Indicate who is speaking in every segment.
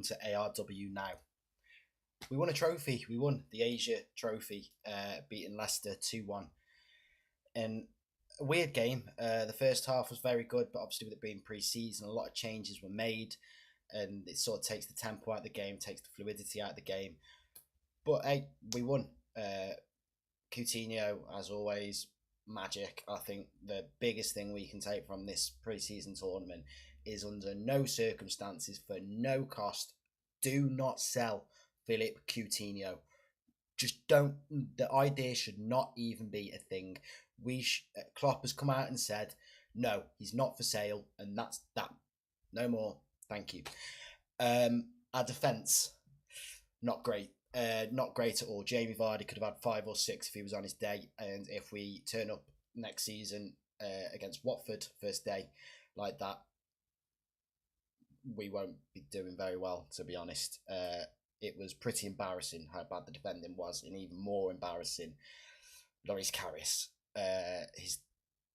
Speaker 1: to ARW Now. We won a trophy. We won the Asia Trophy, beating Leicester 2-1. And a weird game. The first half was very good, but obviously with it being pre-season, a lot of changes were made, and it sort of takes the tempo out of the game, takes the fluidity out of the game. But hey, we won. Coutinho, as always, magic. I think the biggest thing we can take from this pre-season tournament is, under no circumstances, for no cost, do not sell Philippe Coutinho. Just don't. The idea should not even be a thing. Klopp has come out and said, no, he's not for sale, and that's that. No more. Thank you. Our defence, not great. Not great at all. Jamie Vardy could have had 5 or 6 if he was on his day. And if we turn up next season against Watford first day like that, we won't be doing very well, to be honest. It was pretty embarrassing how bad the defending was, and even more embarrassing, Loris Karius. His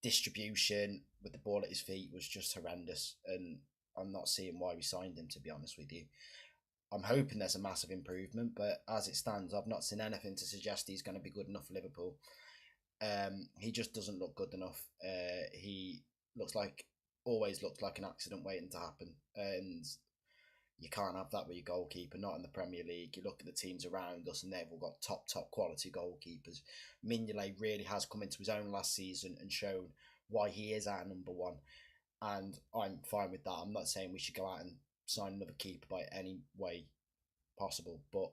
Speaker 1: distribution with the ball at his feet was just horrendous, and I'm not seeing why we signed him, to be honest with you. I'm hoping there's a massive improvement, but as it stands, I've not seen anything to suggest he's going to be good enough for Liverpool. He just doesn't look good enough. He always looks like an accident waiting to happen, and you can't have that with your goalkeeper, not in the Premier League. You look at the teams around us, and they've all got top quality goalkeepers. Mignolet really has come into his own last season and shown why he is our number one, and I'm fine with that. I'm not saying we should go out and sign another keeper by any way possible, but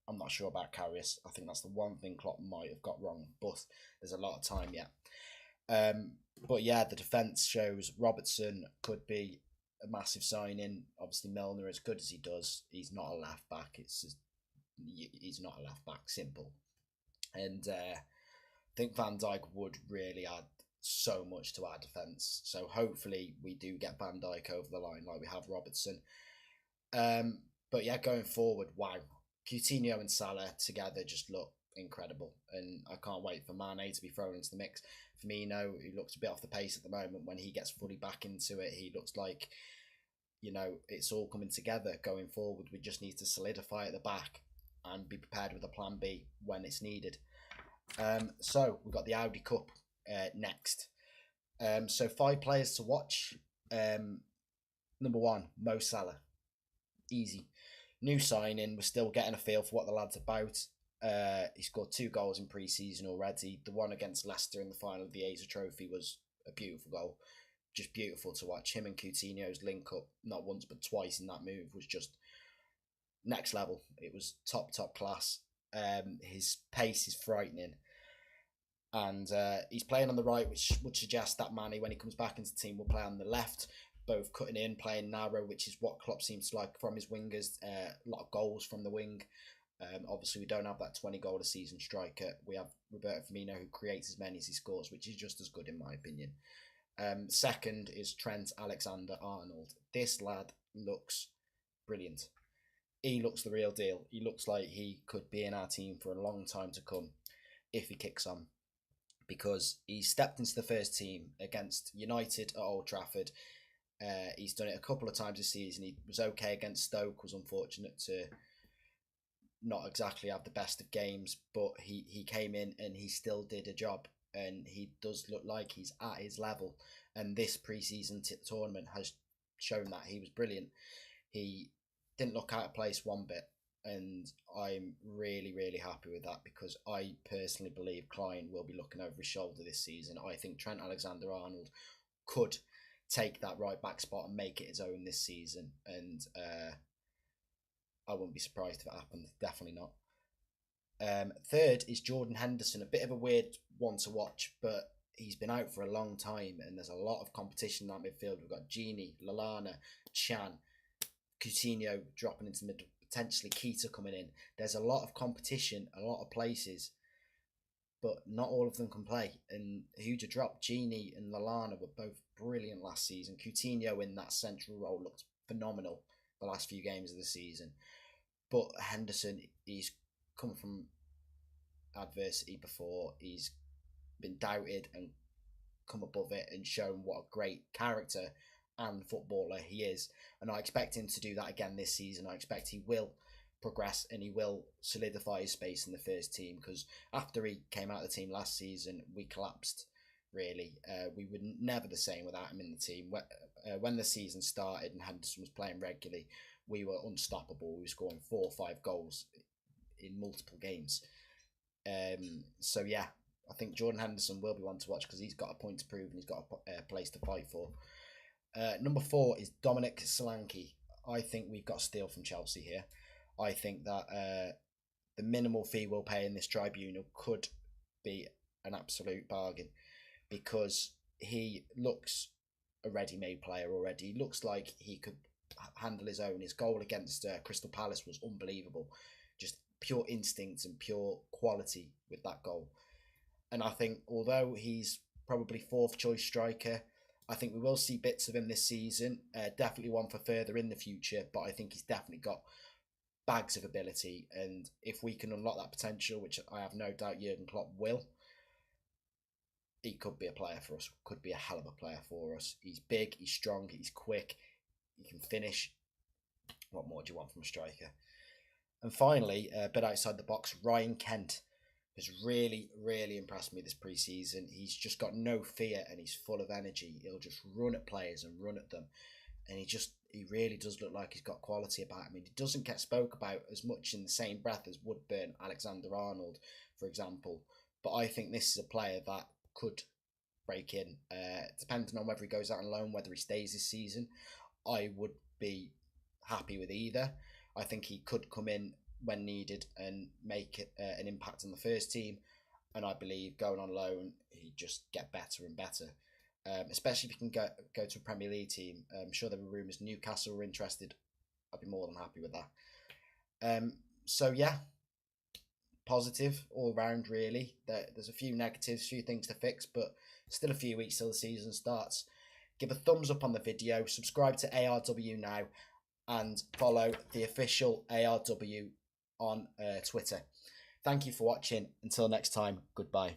Speaker 1: I'm not sure about Karius. I think that's the one thing Klopp might have got wrong, but there's a lot of time yet. But yeah, the defence shows Robertson could be a massive signing. Obviously, Milner, as good as he does, he's not a left back. He's not a left back. Simple. And I think Van Dijk would really add so much to our defence. So hopefully we do get Van Dijk over the line like we have Robertson. But yeah, going forward, wow. Coutinho and Salah together just look incredible. And I can't wait for Mane to be thrown into the mix. Firmino, who looks a bit off the pace at the moment, when he gets fully back into it, he looks like, it's all coming together going forward. We just need to solidify at the back and be prepared with a plan B when it's needed. So we've got the Audi Cup next. So 5 players to watch. Number 1, Mo Salah. Easy. New signing. We're still getting a feel for what the lad's about. He scored 2 goals in pre-season already. The one against Leicester in the final of the Asia Trophy was a beautiful goal. Just beautiful to watch. Him and Coutinho's link up, not once but twice in that move, was just next level. It was top class. His pace is frightening. And he's playing on the right, which would suggest that Mane, when he comes back into the team, will play on the left, both cutting in, playing narrow, which is what Klopp seems to like from his wingers. A lot of goals from the wing. Obviously, we don't have that 20-goal-a-season striker. We have Roberto Firmino, who creates as many as he scores, which is just as good in my opinion. Second is Trent Alexander-Arnold. This lad looks brilliant. He looks the real deal. He looks like he could be in our team for a long time to come if he kicks on, because he stepped into the first team against United at Old Trafford. He's done it a couple of times this season. He was okay against Stoke, was unfortunate to not exactly have the best of games, but he came in and he still did a job, and he does look like he's at his level, and this pre-season tournament has shown that he was brilliant. He didn't look out of place one bit, and I'm really happy with that, because I personally believe Klein will be looking over his shoulder this season. I think Trent Alexander-Arnold could take that right back spot and make it his own this season, and I wouldn't be surprised if it happened. Definitely not. Third is Jordan Henderson. A bit of a weird one to watch, but he's been out for a long time, and there's a lot of competition in that midfield. We've got Gini, Lallana, Chan, Coutinho dropping into mid, potentially Keita coming in. There's a lot of competition, a lot of places, but not all of them can play. And who to drop? Gini and Lallana were both brilliant last season. Coutinho in that central role looked phenomenal the last few games of the season. But Henderson, he's come from adversity before. He's been doubted and come above it and shown what a great character and footballer he is, and I expect him to do that again this season. I expect he will progress and he will solidify his space in the first team, because after he came out of the team last season, we collapsed. Really, we were never the same without him in the team. When the season started and Henderson was playing regularly, we were unstoppable. We were scoring 4 or 5 goals in multiple games. So yeah, I think Jordan Henderson will be one to watch because he's got a point to prove and he's got a place to fight for. Number 4 is Dominic Solanke. I think we've got a steal from Chelsea here. I think that the minimal fee we'll pay in this tribunal could be an absolute bargain, because he looks a ready-made player already. He looks like he could handle his own. His goal against Crystal Palace was unbelievable. Just pure instinct and pure quality with that goal. And I think although he's probably 4th choice striker, I think we will see bits of him this season. Definitely one for further in the future, but I think he's definitely got bags of ability. And if we can unlock that potential, which I have no doubt Jurgen Klopp will, he could be a player for us, could be a hell of a player for us. He's big, he's strong, he's quick, he can finish. What more do you want from a striker? And finally, a bit outside the box, Ryan Kent has really, really impressed me this pre-season. He's just got no fear and he's full of energy. He'll just run at players and run at them. And he really does look like he's got quality about him. He doesn't get spoke about as much in the same breath as Woodburn, Alexander-Arnold, for example. But I think this is a player that could break in, depending on whether he goes out on loan, whether he stays this season. I would be happy with either. I think he could come in when needed and make an impact on the first team, and I believe going on loan he'd just get better and better, especially if he can go to a Premier League team. I'm sure there were rumours Newcastle were interested. I'd be more than happy with that. So yeah, positive all round really. There's a few negatives, a few things to fix, but still a few weeks till the season starts. Give a thumbs up on the video, subscribe to ARW Now, and follow the official ARW on Twitter. Thank you for watching. Until next time, goodbye.